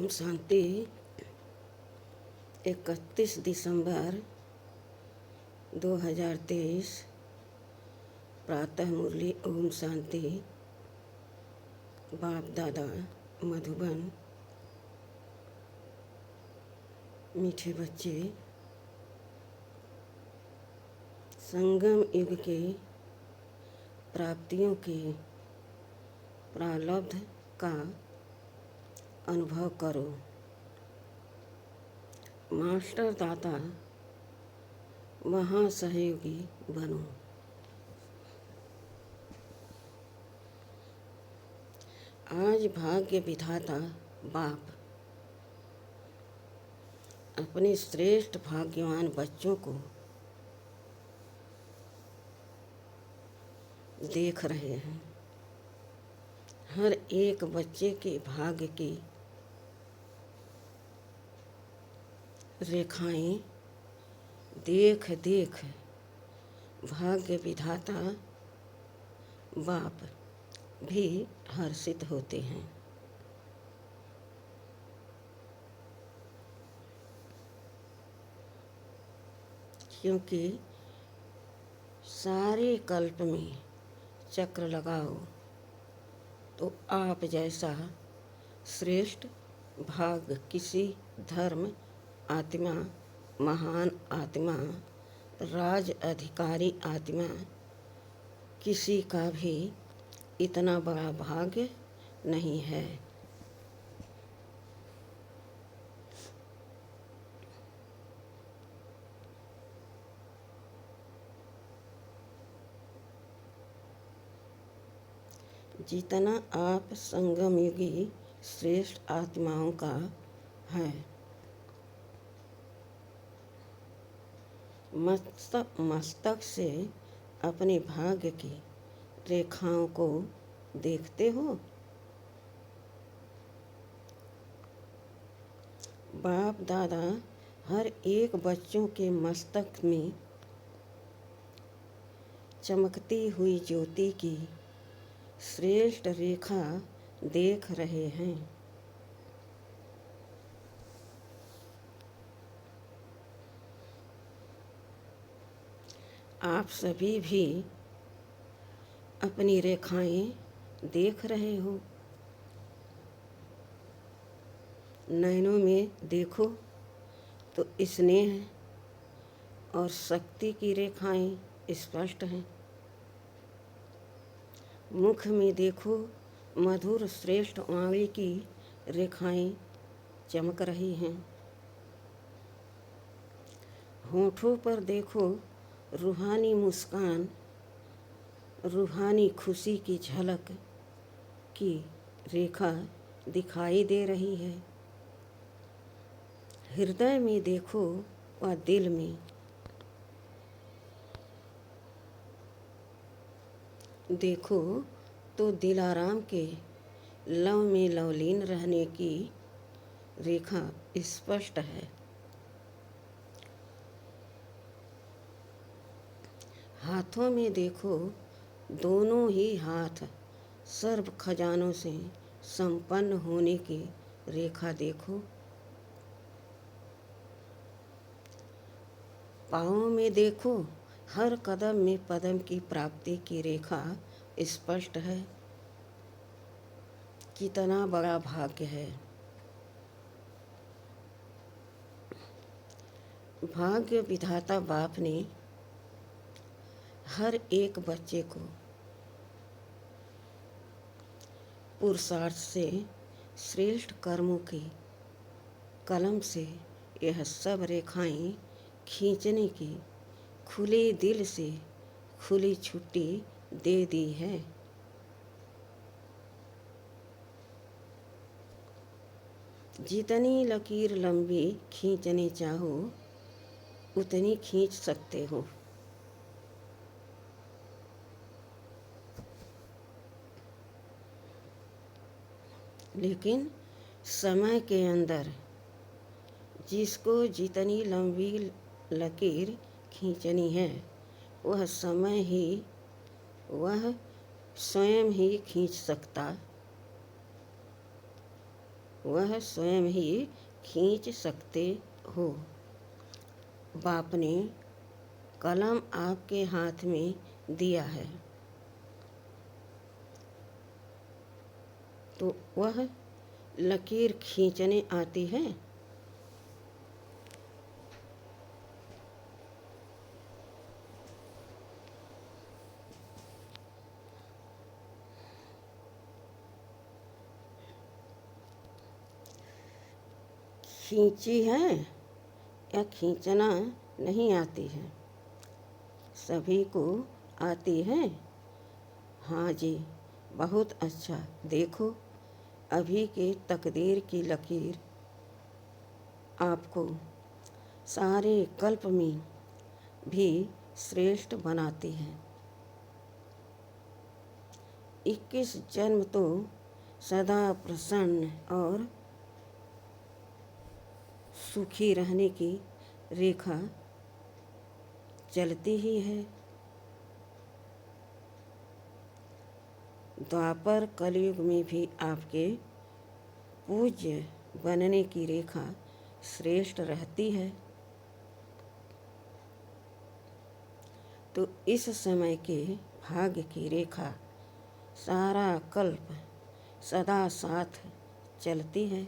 ओम शांति। 31 दिसंबर 2023 प्रातः मुरली। ओम शांति। बाप दादा मधुबन। मीठे बच्चे, संगम युग के प्राप्तियों के प्रारब्ध का अनुभव करो। मास्टर दाता महासहयोगी बनो। आज भाग्य विधाता बाप अपने श्रेष्ठ भाग्यवान बच्चों को देख रहे हैं। हर एक बच्चे के भाग्य की रेखाएं देख देख भाग्य विधाता बाप भी हर्षित होते हैं। क्योंकि सारे कल्प में चक्र लगाओ तो आप जैसा श्रेष्ठ भाग किसी धर्म आत्मा, महान आत्मा, राज अधिकारी आत्मा किसी का भी इतना बड़ा भाग्य नहीं है। जितना आप संगम युगी श्रेष्ठ आत्माओं का है। मस्तक से अपने भाग्य की रेखाओं को देखते हो। बाप दादा हर एक बच्चों के मस्तक में चमकती हुई ज्योति की श्रेष्ठ रेखा देख रहे हैं। आप सभी भी अपनी रेखाएं देख रहे हो। नयनों में देखो तो स्नेह और शक्ति की रेखाएं स्पष्ट हैं। मुख में देखो मधुर श्रेष्ठ वाणी की रेखाएं चमक रही हैं। होठों पर देखो रूहानी मुस्कान, रूहानी खुशी की झलक की रेखा दिखाई दे रही है। हृदय में देखो व दिल में देखो तो दिलाराम के लव में लवलीन रहने की रेखा स्पष्ट है। हाथों में देखो दोनों ही हाथ सर्व खजानों से संपन्न होने की रेखा देखो। पाँवों में देखो हर कदम में पदम की प्राप्ति की रेखा स्पष्ट है। कितना बड़ा भाग्य है। भाग्य विधाता बाप ने हर एक बच्चे को पुरुषार्थ से श्रेष्ठ कर्मों की कलम से यह सब रेखाएं खींचने की खुले दिल से खुली छुट्टी दे दी है। जितनी लकीर लंबी खींचने चाहो उतनी खींच सकते हो। लेकिन समय के अंदर जिसको जितनी लंबी लकीर खींचनी है वह स्वयं ही खींच सकता वह स्वयं ही खींच सकते हो। बाप ने कलम आपके हाथ में दिया है तो वह लकीर खींचने आती है। खींची है या खींचना नहीं आती है? सभी को आती है। हाँ जी, बहुत अच्छा। देखो, अभी के तकदीर की लकीर आपको सारे कल्प में भी श्रेष्ठ बनाती है। 21 जन्म तो सदा प्रसन्न और सुखी रहने की रेखा चलती ही है। द्वापर कलयुग में भी आपके पूज्य बनने की रेखा श्रेष्ठ रहती है। तो इस समय के भाग्य की रेखा सारा कल्प सदा साथ चलती है।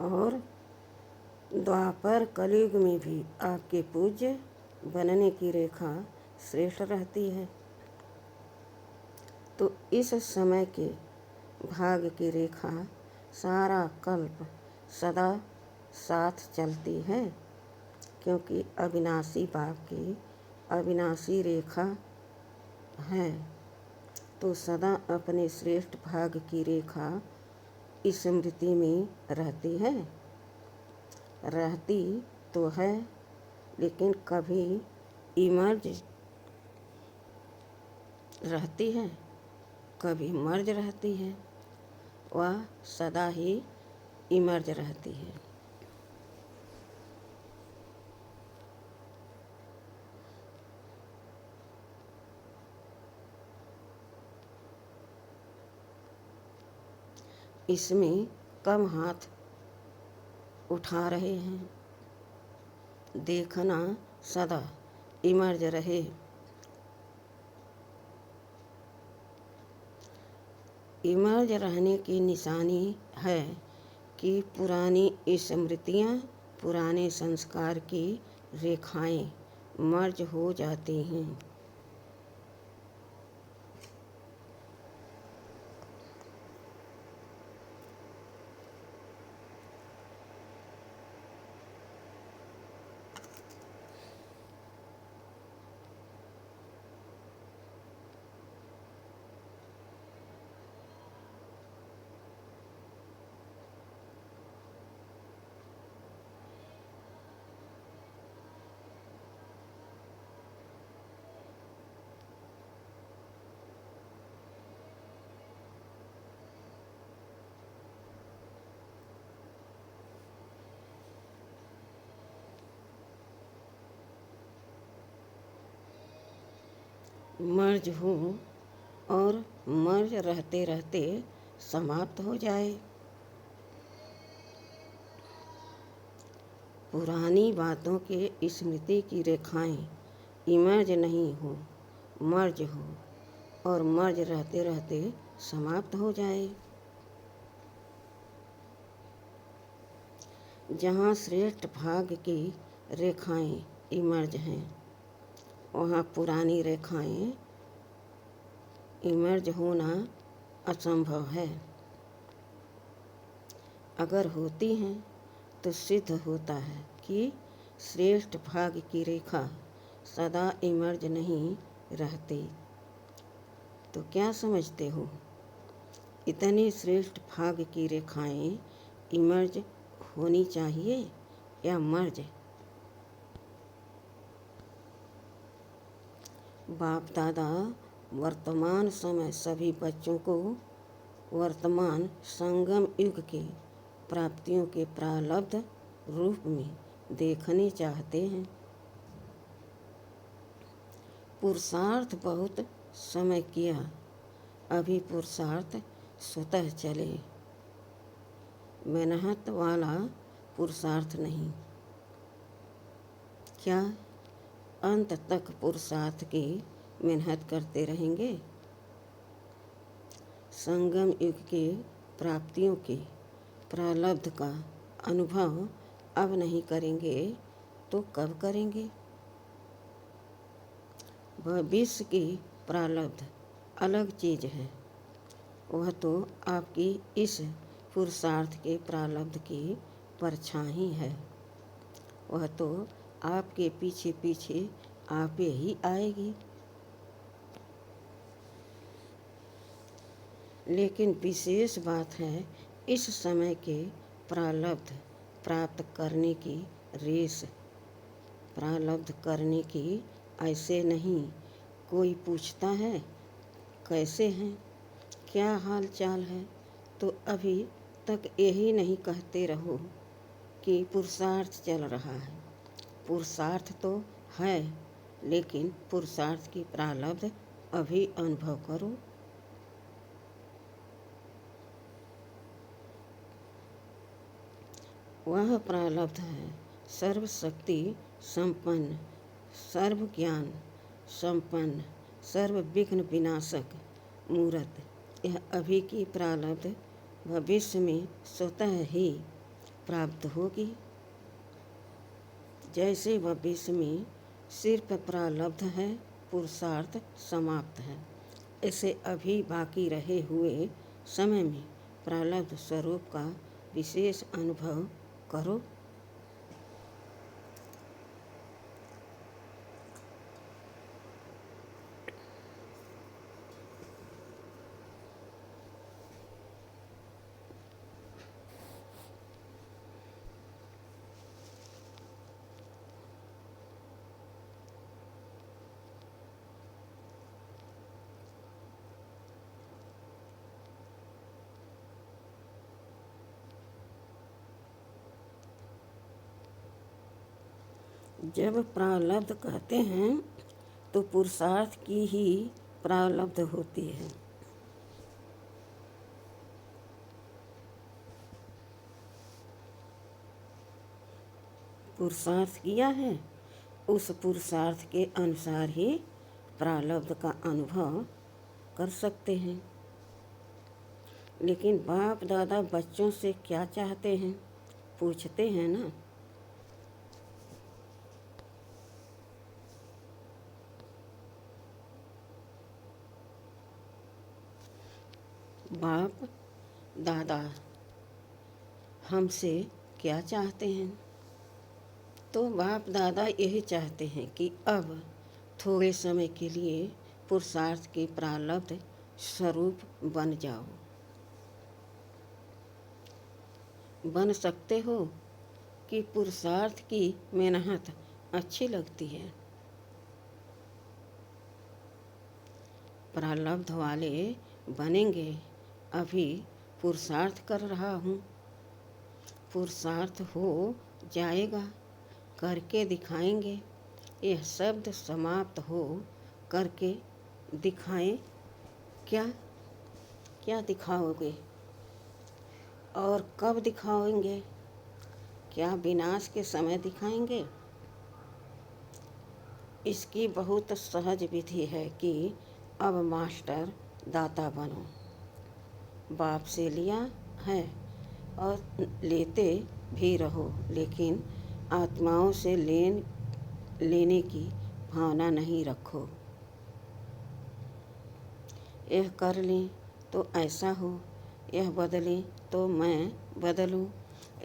और द्वापर कलयुग में भी आपके पूज्य बनने की रेखा श्रेष्ठ रहती है। तो इस समय के भाग्य की रेखा सारा कल्प सदा साथ चलती है, क्योंकि अविनाशी बाप की अविनाशी रेखा है। तो सदा अपने श्रेष्ठ भाग्य की रेखा स्मृति में रहती तो है, लेकिन कभी इमर्ज रहती है, कभी मर्ज रहती है। वह सदा ही इमर्ज रहती है। इसमें कम हाथ उठा रहे हैं। देखना सदा इमर्ज रहे। इमर्ज रहने की निशानी है कि पुरानी स्मृतियाँ, पुराने संस्कार की रेखाएं मर्ज हो जाती हैं। मर्ज हो और मर्ज रहते रहते समाप्त हो जाए। पुरानी बातों के स्मृति की रेखाएं इमर्ज नहीं हो, मर्ज हो और मर्ज रहते रहते समाप्त हो जाए। जहाँ श्रेष्ठ भाग्य की रेखाएं इमर्ज हैं, वहाँ पुरानी रेखाएं इमर्ज होना असंभव है। अगर होती हैं तो सिद्ध होता है कि श्रेष्ठ भाग्य की रेखा सदा इमर्ज नहीं रहती। तो क्या समझते हो, इतनी श्रेष्ठ भाग्य की रेखाएं इमर्ज होनी चाहिए या मर्ज? बाप दादा वर्तमान समय सभी बच्चों को वर्तमान संगम युग के प्राप्तियों के प्रारब्ध रूप में देखने चाहते हैं। पुरुषार्थ बहुत समय किया, अभी पुरुषार्थ स्वतः चले, मेहनत वाला पुरुषार्थ नहीं। क्या अंत तक पुरुषार्थ की मेहनत करते रहेंगे? संगम युग के प्राप्तियों के प्रारब्ध का अनुभव अब नहीं करेंगे तो कब करेंगे? भविष्य की प्रारब्ध अलग चीज है, वह तो आपकी इस पुरुषार्थ के प्रारब्ध की परछाई है, वह तो आपके पीछे पीछे आपे ही आएगी। लेकिन विशेष बात है इस समय के प्रारब्ध प्राप्त करने की रेस, प्रारब्ध करने की ऐसे नहीं। कोई पूछता है कैसे हैं, क्या हाल चाल है, तो अभी तक यही नहीं कहते रहो कि पुरुषार्थ चल रहा है। पुरुषार्थ तो है, लेकिन पुरुषार्थ की प्रारब्ध अभी अनुभव करो। वह प्रारब्ध है सर्वशक्ति संपन्न, सर्व ज्ञान संपन्न, सर्व विघ्न विनाशक मूर्त। यह अभी की प्रारब्ध भविष्य में स्वतः ही प्राप्त होगी। जैसे भविष्य में सिर्फ प्रारब्ध है, पुरुषार्थ समाप्त है, ऐसे अभी बाकी रहे हुए समय में प्रारब्ध स्वरूप का विशेष अनुभव करो। जब प्रारब्ध कहते हैं तो पुरुषार्थ की ही प्रारब्ध होती है। पुरुषार्थ किया है, उस पुरुषार्थ के अनुसार ही प्रारब्ध का अनुभव कर सकते हैं। लेकिन बाप दादा बच्चों से क्या चाहते हैं, पूछते हैं ना। बाप दादा हमसे क्या चाहते हैं? तो बाप दादा यही चाहते हैं कि अब थोड़े समय के लिए पुरुषार्थ के प्रारब्ध स्वरूप बन जाओ। बन सकते हो कि पुरुषार्थ की मेहनत अच्छी लगती है। प्रारब्ध वाले बनेंगे, अभी पुरुषार्थ कर रहा हूँ, पुरुषार्थ हो जाएगा, करके दिखाएंगे। यह शब्द समाप्त हो करके दिखाएं। क्या क्या दिखाओगे और कब दिखाएंगे? क्या विनाश के समय दिखाएंगे? इसकी बहुत सहज विधि है कि अब मास्टर दाता बनो। बाप से लिया है और लेते भी रहो, लेकिन आत्माओं से लेने की भावना नहीं रखो। यह कर लें तो ऐसा हो, यह बदलें तो मैं बदलूं,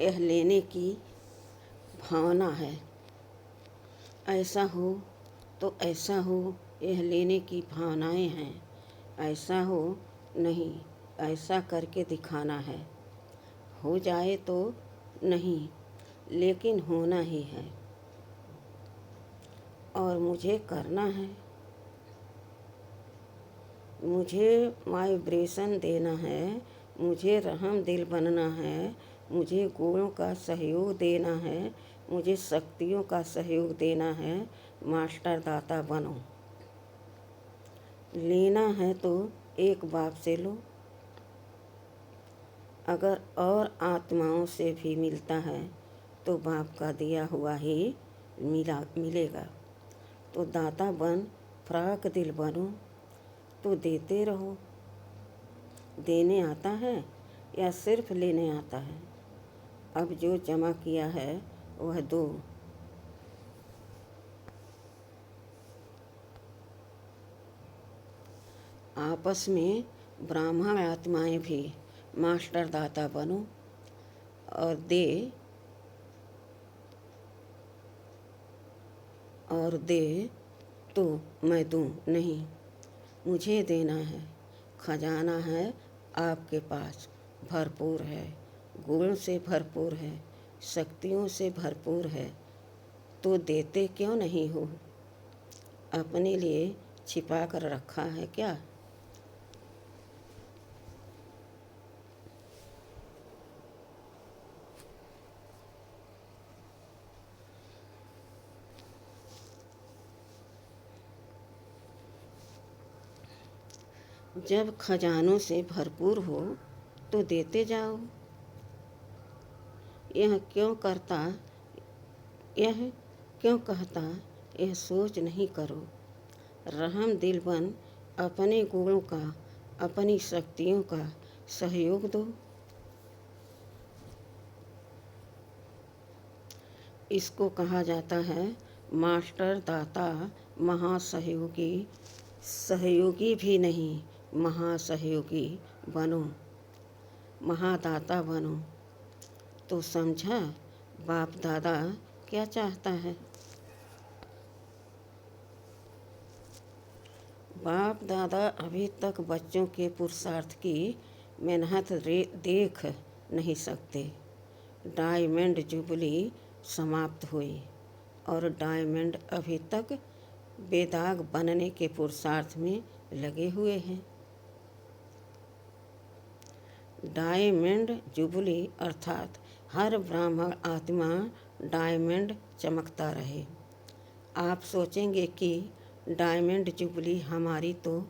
यह लेने की भावना है। ऐसा हो तो ऐसा हो, यह लेने की भावनाएं हैं। ऐसा हो नहीं, ऐसा करके दिखाना है। हो जाए तो नहीं, लेकिन होना ही है और मुझे करना है। मुझे वाइब्रेशन देना है, मुझे रहम दिल बनना है, मुझे गुणों का सहयोग देना है, मुझे शक्तियों का सहयोग देना है। मास्टर दाता बनो। लेना है तो एक बाप से लो, अगर और आत्माओं से भी मिलता है तो बाप का दिया हुआ ही मिलेगा। तो दाता बन, फ्राक दिल बनो, तो देते रहो। देने आता है या सिर्फ लेने आता है? अब जो जमा किया है वह दो। आपस में ब्राह्मण आत्माएं भी मास्टर दाता बनो और दे तो मैं दूं नहीं, मुझे देना है। खजाना है आपके पास, भरपूर है, गुण से भरपूर है, शक्तियों से भरपूर है, तो देते क्यों नहीं हो? अपने लिए छिपा कर रखा है क्या? जब खजानों से भरपूर हो तो देते जाओ। यह क्यों कहता, यह सोच नहीं करो। रहम दिल बन, अपने गुणों का, अपनी शक्तियों का सहयोग दो। इसको कहा जाता है मास्टर दाता महासहयोगी। सहयोगी भी नहीं, महासहयोगी बनो, महादाता बनो। तो समझा बाप दादा क्या चाहता है? बाप दादा अभी तक बच्चों के पुरुषार्थ की मेहनत देख नहीं सकते। डायमंड जुबली समाप्त हुई और डायमंड अभी तक बेदाग बनने के पुरुषार्थ में लगे हुए हैं। डायमंड जुबली अर्थात हर ब्राह्मण आत्मा डायमंड चमकता रहे। आप सोचेंगे कि डायमंड जुबली हमारी तो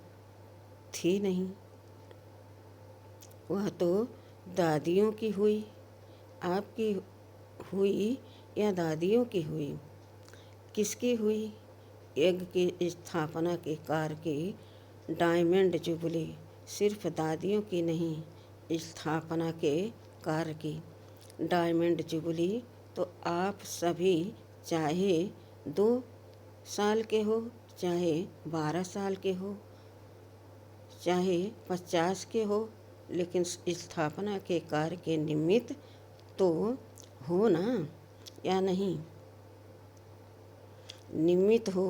थी नहीं, वह तो दादियों की हुई। आपकी हुई या दादियों की हुई? किसकी हुई? यज्ञ की स्थापना के कार्य की डायमंड जुबली सिर्फ दादियों की नहीं, स्थापना के कार्य की डायमंड जुबली तो आप सभी, चाहे 2 साल के हो, चाहे 12 साल के हो, चाहे 50 के हो, लेकिन स्थापना के कार्य के निमित्त तो हो ना, या नहीं? निमित्त हो।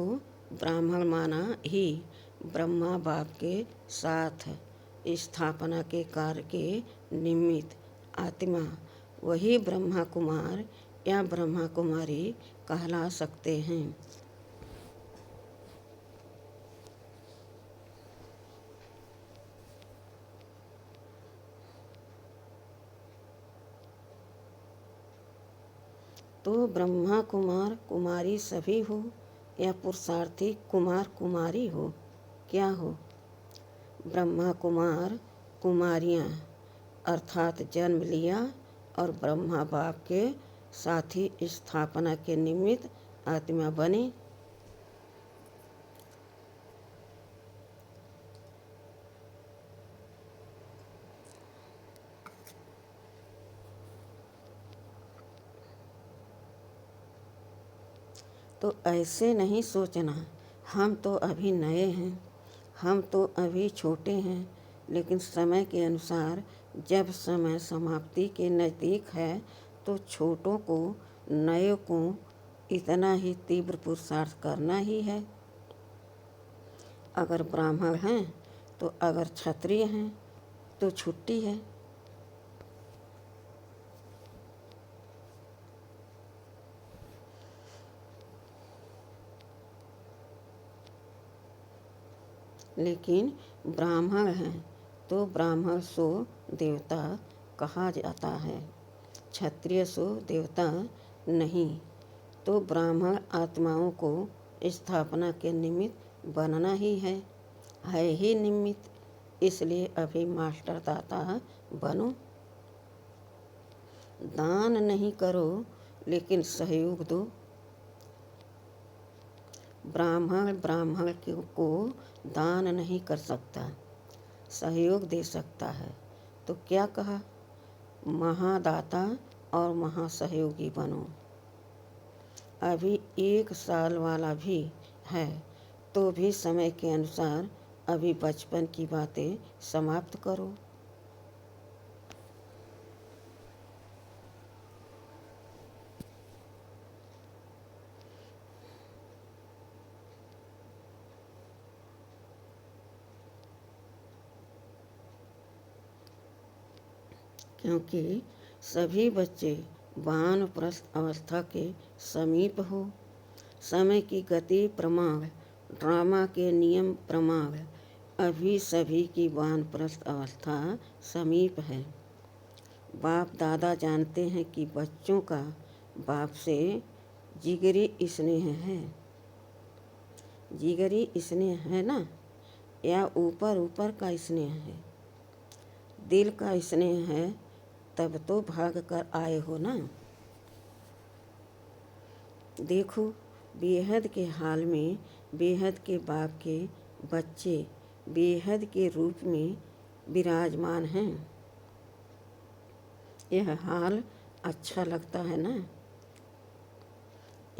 ब्राह्मण माना ही ब्रह्मा बाप के साथ स्थापना के कार्य के निमित्त आत्मा, वही ब्रह्मा कुमार या ब्रह्मा कुमारी कहला सकते हैं। तो ब्रह्मा कुमार कुमारी सभी हो या पुरुषार्थी कुमार कुमारी हो, क्या हो? ब्रह्मा कुमार कुमारियाँ अर्थात जन्म लिया और ब्रह्मा बाप के साथी स्थापना के निमित्त आत्मा बने। तो ऐसे नहीं सोचना हम तो अभी नए हैं, हम तो अभी छोटे हैं, लेकिन समय के अनुसार जब समय समाप्ति के नज़दीक है तो छोटों को, नए को इतना ही तीव्र पुरुषार्थ करना ही है। अगर ब्राह्मण हैं तो, अगर क्षत्रिय हैं तो छुट्टी है। लेकिन ब्राह्मण हैं तो ब्राह्मण सो देवता कहा जाता है, क्षत्रिय सो देवता नहीं। तो ब्राह्मण आत्माओं को स्थापना के निमित्त बनना ही है ही निमित्त। इसलिए अभी मास्टर दाता बनो। दान नहीं करो लेकिन सहयोग दो। ब्राह्मण को दान नहीं कर सकता, सहयोग दे सकता है। तो क्या कहा, महादाता और महासहयोगी बनो। अभी 1 साल वाला भी है तो भी समय के अनुसार अभी बचपन की बातें समाप्त करो। क्योंकि सभी बच्चे वानप्रस्थ अवस्था के समीप हो। समय की गति प्रमाण, ड्रामा के नियम प्रमाण अभी सभी की वानप्रस्थ अवस्था समीप है। बाप दादा जानते हैं कि बच्चों का बाप से जिगरी स्नेह है। जिगरी स्नेह है ना, या ऊपर ऊपर का स्नेह है, दिल का स्नेह है, तब तो भाग कर आए हो ना। देखो, बेहद के हाल में बेहद के बाप के बच्चे बेहद के रूप में विराजमान हैं। यह हाल अच्छा लगता है ना,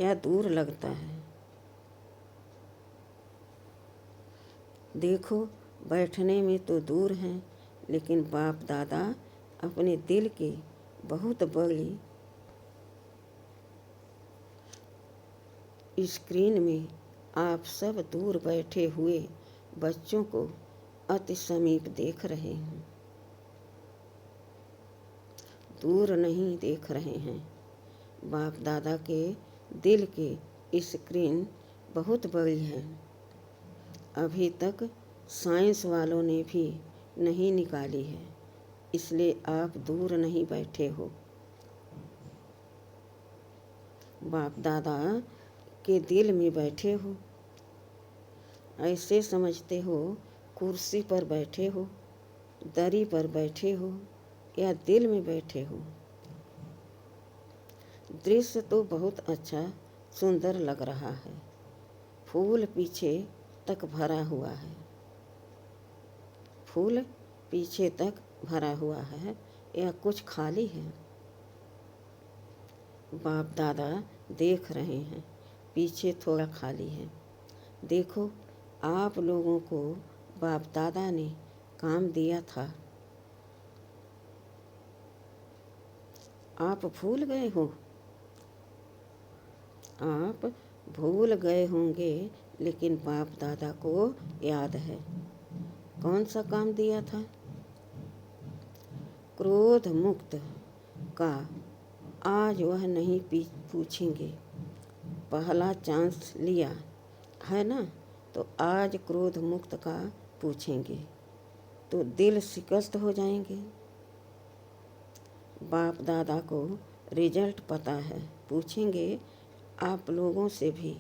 या दूर लगता है? देखो, बैठने में तो दूर हैं, लेकिन बाप दादा अपने दिल के बहुत बड़ी स्क्रीन में आप सब दूर बैठे हुए बच्चों को अति समीप देख रहे हैं। दूर नहीं देख रहे हैं। बाप दादा के दिल की स्क्रीन बहुत बड़ी है। अभी तक साइंस वालों ने भी नहीं निकाली है, इसलिए आप दूर नहीं बैठे हो। बाप दादा के दिल में बैठे हो। ऐसे समझते हो कुर्सी पर बैठे हो, दरी पर बैठे हो, या दिल में बैठे हो। दृश्य तो बहुत अच्छा सुंदर लग रहा है। फूल पीछे तक भरा हुआ है, फूल पीछे तक भरा हुआ है, या कुछ खाली है? बाप दादा देख रहे हैं, पीछे थोड़ा खाली है। देखो, आप लोगों को बाप दादा ने काम दिया था, आप भूल गए हो। आप भूल गए होंगे, लेकिन बाप दादा को याद है। कौन सा काम दिया था? क्रोध मुक्त का आज वह नहीं पूछेंगे। पहला चांस लिया है ना, तो आज क्रोध मुक्त का पूछेंगे तो दिल शिकस्त हो जाएंगे। बाप दादा को रिजल्ट पता है, पूछेंगे आप लोगों से भी,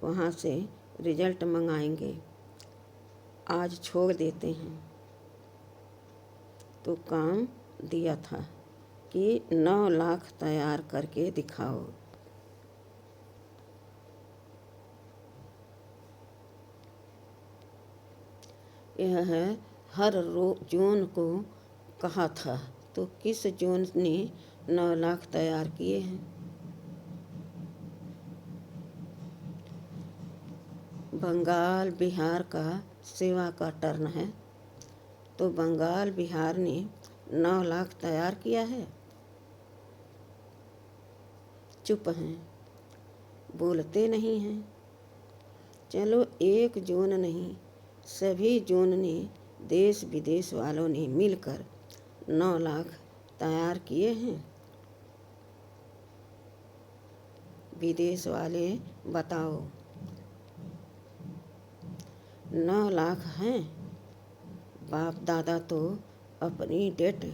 वहाँ से रिजल्ट मंगाएंगे। आज छोड़ देते हैं। तो काम दिया था कि 9 लाख तैयार करके दिखाओ। यह है हर जोन को कहा था, तो किस जोन ने 9 लाख तैयार किए हैं? बंगाल बिहार का सेवा का टर्न है, तो बंगाल बिहार ने 9 लाख तैयार किया है। चुप हैं, बोलते नहीं हैं। चलो, एक जोन नहीं, सभी जोन ने, देश विदेश वालों ने मिलकर 9 लाख तैयार किए हैं। विदेश वाले बताओ। 9 लाख हैं। बाप दादा तो अपनी डेट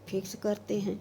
फिक्स करते हैं।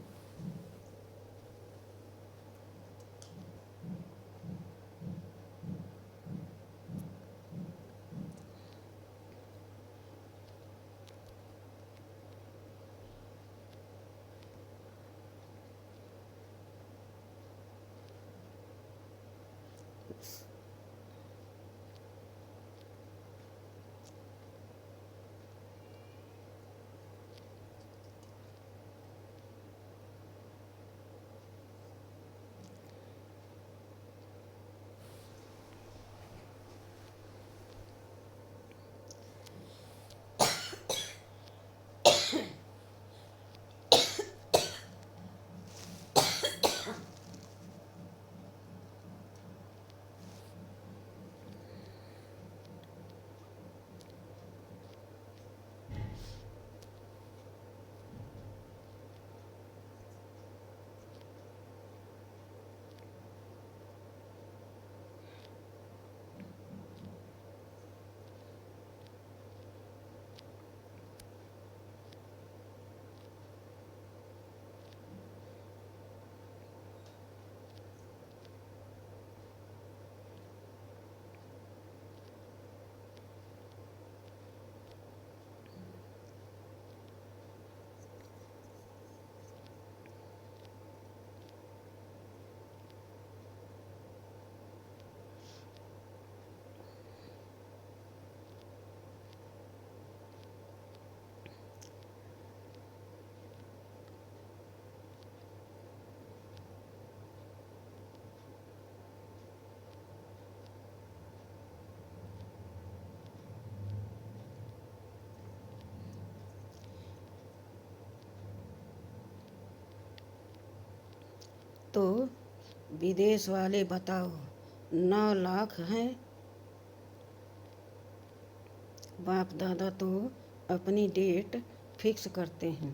तो विदेश वाले बताओ, 9 लाख हैं। बाप दादा तो अपनी डेट फिक्स करते हैं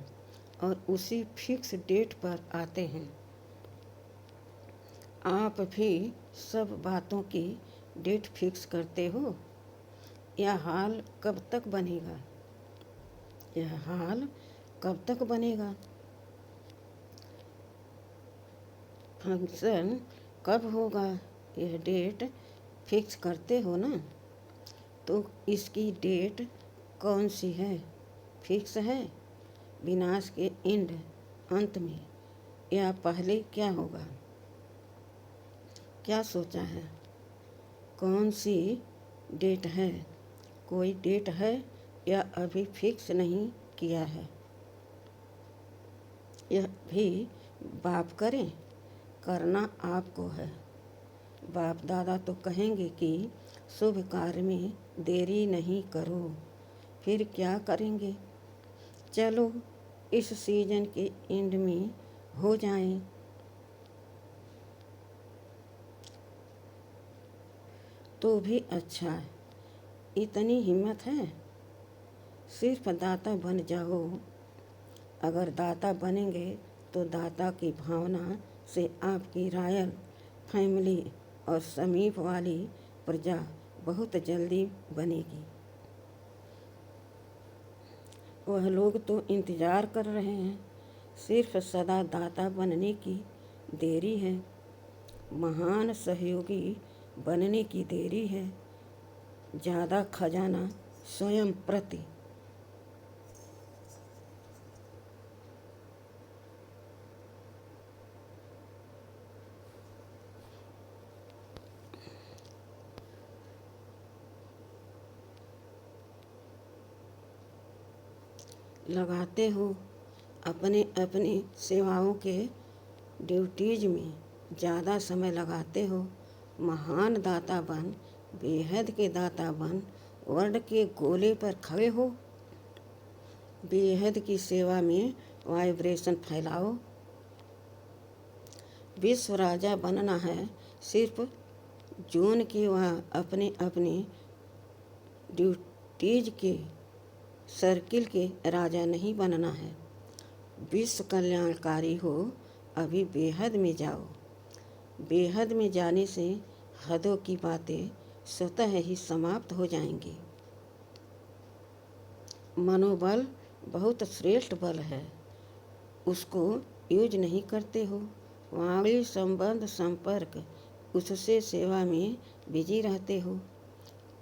और उसी फिक्स डेट पर आते हैं। आप भी सब बातों की डेट फिक्स करते हो। यह हाल कब तक बनेगा? यह हाल कब तक बनेगा? फंक्शन कब होगा? यह डेट फिक्स करते हो ना? तो इसकी डेट कौन सी है? फिक्स है? विनाश के अंत में या पहले क्या होगा? क्या सोचा है? कौन सी डेट है? कोई डेट है या अभी फिक्स नहीं किया है? यह भी बाप करें, करना आपको है। बाप दादा तो कहेंगे कि शुभ कार्य में देरी नहीं करो। फिर क्या करेंगे? चलो इस सीजन के एंड में हो जाएं। तो भी अच्छा है। इतनी हिम्मत है? सिर्फ दाता बन जाओ। अगर दाता बनेंगे तो दाता की भावना से आपकी रॉयल फैमिली और समीप वाली प्रजा बहुत जल्दी बनेगी। वह लोग तो इंतज़ार कर रहे हैं, सिर्फ सदा दाता बनने की देरी है। महान सहयोगी बनने की देरी है। ज़्यादा खजाना स्वयं प्रति लगाते हो। अपने अपनी सेवाओं के ड्यूटीज में ज़्यादा समय लगाते हो। महान दाता बन, बेहद के दाता बन, वर्ल्ड के गोले पर खड़े हो। बेहद की सेवा में वाइब्रेशन फैलाओ। विश्व राजा बनना है, सिर्फ जोन के वह अपने अपने ड्यूटीज के सर्किल के राजा नहीं बनना है। विश्व कल्याणकारी हो, अभी बेहद में जाओ। बेहद में जाने से हदों की बातें स्वतः ही समाप्त हो जाएंगी। मनोबल बहुत श्रेष्ठ बल है, उसको यूज नहीं करते हो। वाणी संबंध संपर्क उससे सेवा में बिजी रहते हो।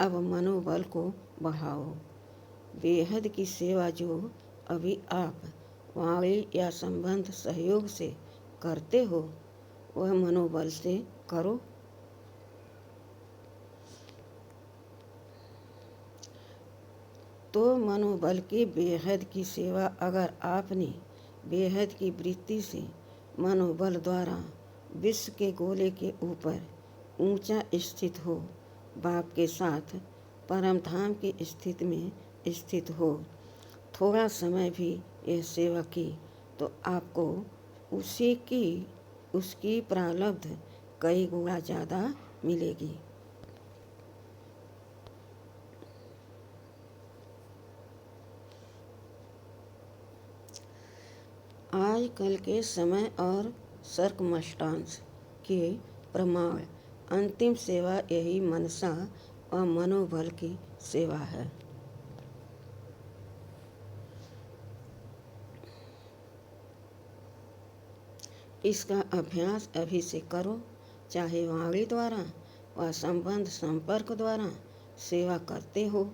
अब मनोबल को बढ़ाओ। बेहद की सेवा जो अभी आप वाणी या संबंध सहयोग से करते हो, वह मनोबल से करो। तो मनोबल की बेहद की सेवा अगर आपने बेहद की वृत्ति से मनोबल द्वारा विश्व के गोले के ऊपर ऊंचा स्थित हो, बाप के साथ परम धाम की स्थिति में स्थित हो, थोड़ा समय भी यह सेवा की तो आपको उसकी प्रारब्ध कई गुना ज़्यादा मिलेगी। आजकल के समय और सर्कमस्टांस के प्रमाण अंतिम सेवा यही मनसा और मनोबल की सेवा है। इसका अभ्यास अभी से करो, चाहे वाणी द्वारा व संबंध संपर्क द्वारा सेवा करते हो।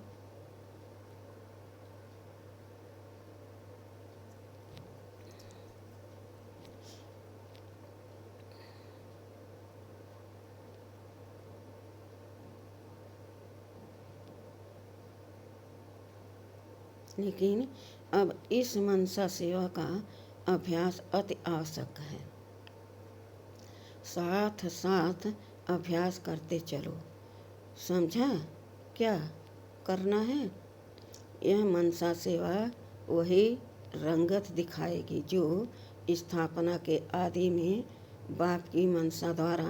लेकिन अब इस मनसा सेवा का अभ्यास अति आवश्यक है। साथ साथ अभ्यास करते चलो। समझा क्या करना है? यह मनसा सेवा वही रंगत दिखाएगी जो स्थापना के आदि में बाप की मनसा द्वारा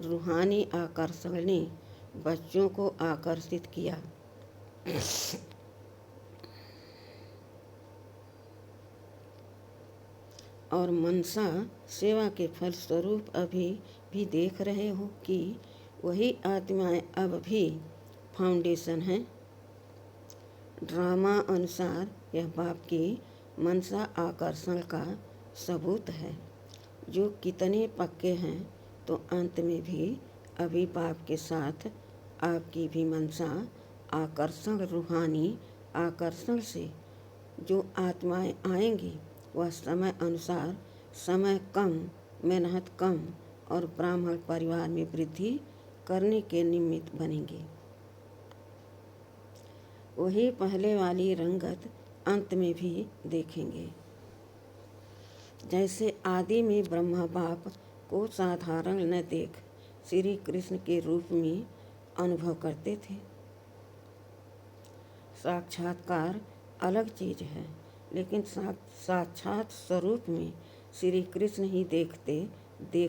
रूहानी आकर्षण ने बच्चों को आकर्षित किया। और मनसा सेवा के फलस्वरूप अभी भी देख रहे हो कि वही आत्माएं अब भी फाउंडेशन है। ड्रामा अनुसार यह बाप की मनसा आकर्षण का सबूत है, जो कितने पक्के हैं तो अंत में भी अभी बाप के साथ आपकी भी मनसा आकर्षण रूहानी आकर्षण से जो आत्माएं आएंगी वह समय अनुसार समय कम, मेहनत कम और ब्राह्मण परिवार में वृद्धि करने के निमित्त बनेंगे। वही पहले वाली रंगत अंत में भी देखेंगे। जैसे आदि में ब्रह्मा बाप को साधारण न देख श्री कृष्ण के रूप में अनुभव करते थे। साक्षात्कार अलग चीज है, लेकिन साक्षात स्वरूप में श्री कृष्ण ही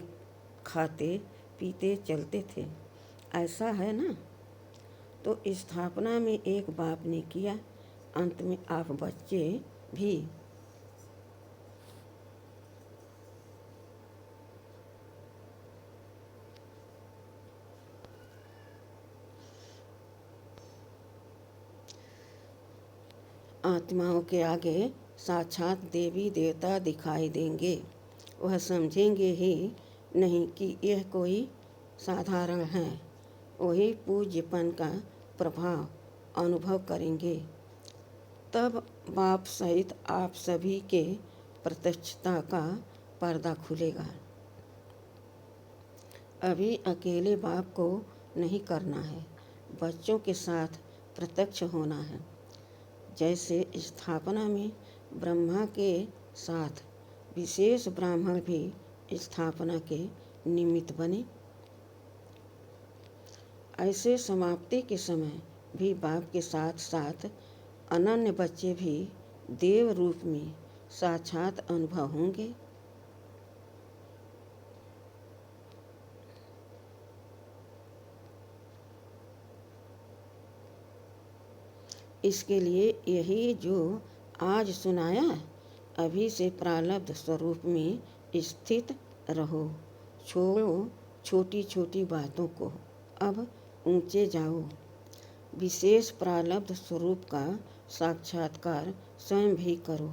खाते पीते चलते थे। ऐसा है ना? तो स्थापना में एक बाप ने किया, अंत में आप बच्चे भी। आत्माओं के आगे साक्षात देवी देवता दिखाई देंगे। वह समझेंगे ही नहीं कि यह कोई साधारण है। वही पूज्यपन का प्रभाव अनुभव करेंगे। तब बाप सहित आप सभी के प्रत्यक्षता का पर्दा खुलेगा। अभी अकेले बाप को नहीं करना है, बच्चों के साथ प्रत्यक्ष होना है। जैसे स्थापना में ब्रह्मा के साथ विशेष ब्राह्मण भी स्थापना के निमित्त बने, ऐसे समाप्ति के समय भी बाप के साथ साथ अनन्य बच्चे भी देव रूप में साक्षात अनुभव होंगे। इसके लिए यही जो आज सुनाया, अभी से प्रारब्ध स्वरूप में स्थित रहो। छोड़ो छोटी छोटी बातों को, अब ऊंचे जाओ। विशेष प्रारब्ध स्वरूप का साक्षात्कार स्वयं भी करो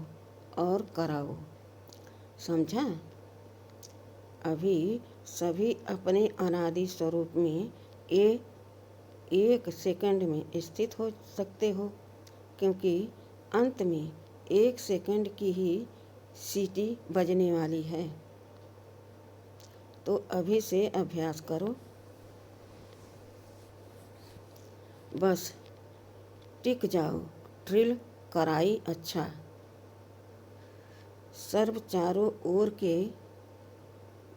और कराओ। समझा? अभी सभी अपने अनादि स्वरूप में एक सेकंड में स्थित हो सकते हो, क्योंकि अंत में 1 सेकंड की ही सीटी बजने वाली है। तो अभी से अभ्यास करो। बस टिक जाओ, ड्रिल कराई अच्छा। सर्व चारों ओर के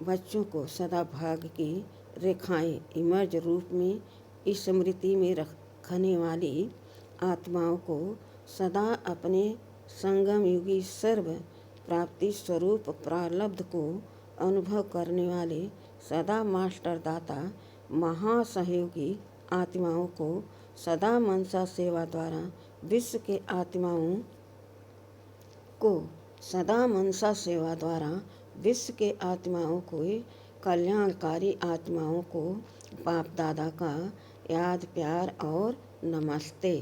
बच्चों को सदा भाग्य की रेखाएं इमर्ज रूप में स्मृति में रखने वाली आत्माओं को सदा अपने संगम युगी सर्व प्राप्ति स्वरूप प्रारब्ध को अनुभव करने वाले सदा मास्टर दाता महासहयोगी आत्माओं को सदा मनसा सेवा द्वारा विश्व के आत्माओं को सदा मनसा सेवा द्वारा विश्व के आत्माओं को कल्याणकारी आत्माओं को बाप दादा का याद प्यार और नमस्ते।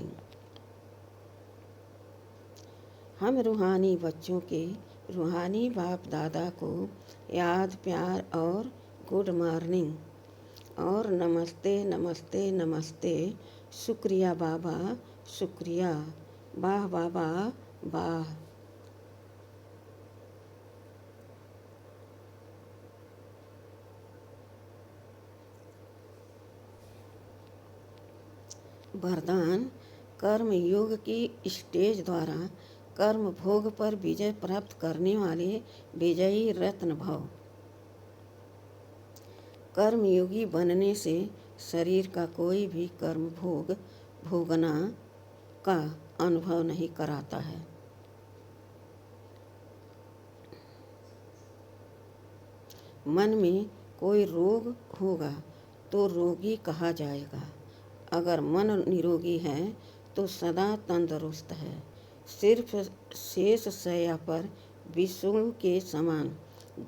हम रूहानी बच्चों के रूहानी बाप दादा को याद प्यार और गुड मॉर्निंग और नमस्ते नमस्ते नमस्ते। शुक्रिया बाबा, शुक्रिया। वाह बाबा, वाह। वरदान। कर्म योग की स्टेज द्वारा कर्म भोग पर विजय प्राप्त करने वाले विजयी रत्न भव। कर्म योगी बनने से शरीर का कोई भी कर्म भोगना का अनुभव नहीं कराता है। मन में कोई रोग होगा तो रोगी कहा जाएगा। अगर मन निरोगी है तो सदा तंदुरुस्त है। सिर्फ शेष शैया पर विष्णु के समान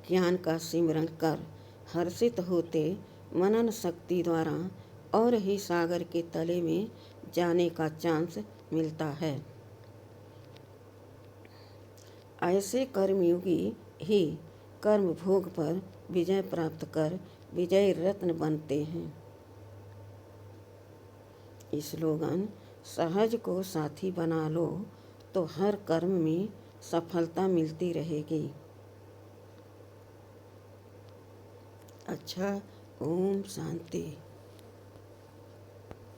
ज्ञान का सिमरन कर हर्षित होते मनन शक्ति द्वारा और ही सागर के तले में जाने का चांस मिलता है। ऐसे कर्मयोगी ही कर्म भोग पर विजय प्राप्त कर विजय रत्न बनते हैं। स्लोगन। सहज को साथी बना लो तो हर कर्म में सफलता मिलती रहेगी। अच्छा, ओम शांति।